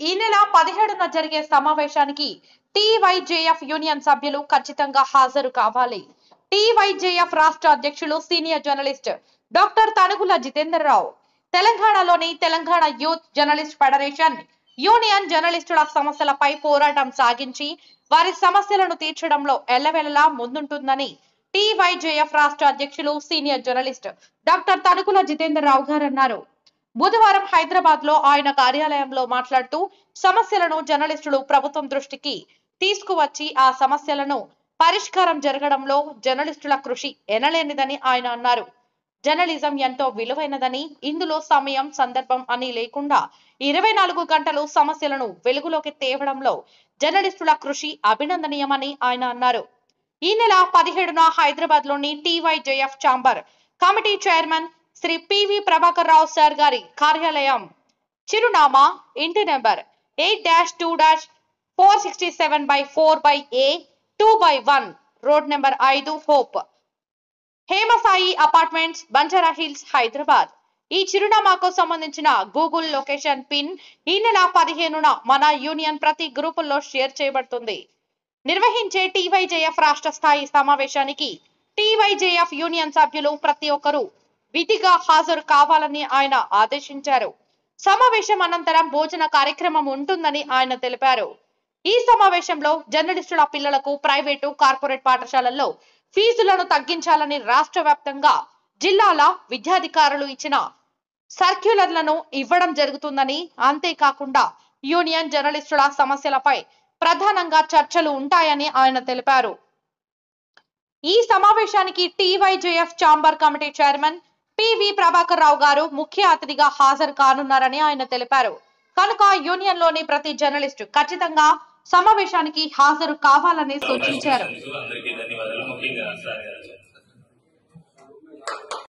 ఈ నెల 17న జరిగే సమావేశానికి టీవైజేఎఫ్ యూనియన్ సభ్యులు ఖచ్చితంగా హాజరు కావాలి. టీవైజేఎఫ్ రాష్ట్ర అధ్యక్షులు సీనియర్ జర్నలిస్ట్ డాక్టర్ తనుగుల జితేందర్రావు తెలంగాణలోని Telangana youth journalist federation union జర్నలిస్టుల సమస్యలపై పోరాటం సాగించి వారి సమస్యలను తీర్చడంలో ఎల్లవెల్లలా ముందుంటుందని టీవైజేఎఫ్ రాష్ట్ర అధ్యక్షులు సీనియర్ జర్నలిస్ట్ డాక్టర్ తనుగుల జితేందర్రావు గారు అన్నారు. బుధవారం హైదరాబాద్ లో ఆయన కార్యాలయంలో మాట్లాడుతూ సమస్యలను జర్నలిస్టులు ప్రభుత్వం దృష్టికి తీసుకువచ్చి ఆ సమస్యలను పరిష్కారం జరగడంలో జర్నలిస్టుల కృషి ఎనలేనిదని ఆయన అన్నారు. జర్నలిజం ఎంతో విలువైనదని, ఇందులో సమయం సందర్భం అని లేకుండా 24 గంటలు సమస్యలను వెలుగులోకి తేవడంలో జర్నలిస్టుల కృషి అభినందనీయమని ఆయన అన్నారు. ఈ నెల 17న హైదరాబాద్ లోని TYJF chamber committee chairman Shri PV Prabhakar Rao sir గారి కార్యాలయం, చిరునామా ఇంటి number 8-2-467/4/A 2/1 road number 5 Hope Hemasai apartments Banjara Hills Hyderabad. ఈ చిరునామాకు సంబంధించిన గూగుల్ లొకేషన్ పిన్ ఈ నెల 15న మన యూనియన్ ప్రతి గ్రూపుల్లో షేర్ చేయబడుతుంది. నిర్వహించే టీవైజేఎఫ్ రాష్ట్ర స్థాయి సమావేశానికి టీవైజేఎఫ్ యూనియన్ సభ్యులు ప్రతి ఒక్కరూ విధిగా హాజరు కావాలని ఆయన ఆదేశించారు. సమావేశం అనంతరం భోజన కార్యక్రమం ఉంటుందని ఆయన తెలిపారు. ఈ సమావేశంలో జర్నలిస్టుల పిల్లలకు ప్రైవేటు, కార్పొరేట్ పాఠశాలల్లో ఫీజులను తగ్గించాలని రాష్ట్ర వ్యాప్తంగా జిల్లాల విద్యాధికారులు ఇచ్చిన సర్క్యులర్లను ఇవ్వడం జరుగుతుందని, అంతేకాకుండా యూనియన్ జర్నలిస్టుల సమస్యలపై ప్రధానంగా చర్చలు ఉంటాయని ఆయన తెలిపారు. ఈ సమావేశానికి TYJF chamber committee chairman PV Prabhakar Rao గారు ముఖ్య అతిథిగా హాజరు కానున్నారని ఆయన తెలిపారు. కనుక యూనియన్ లోని ప్రతి జర్నలిస్టు ఖచ్చితంగా సమావేశానికి హాజరు కావాలని సూచించారు.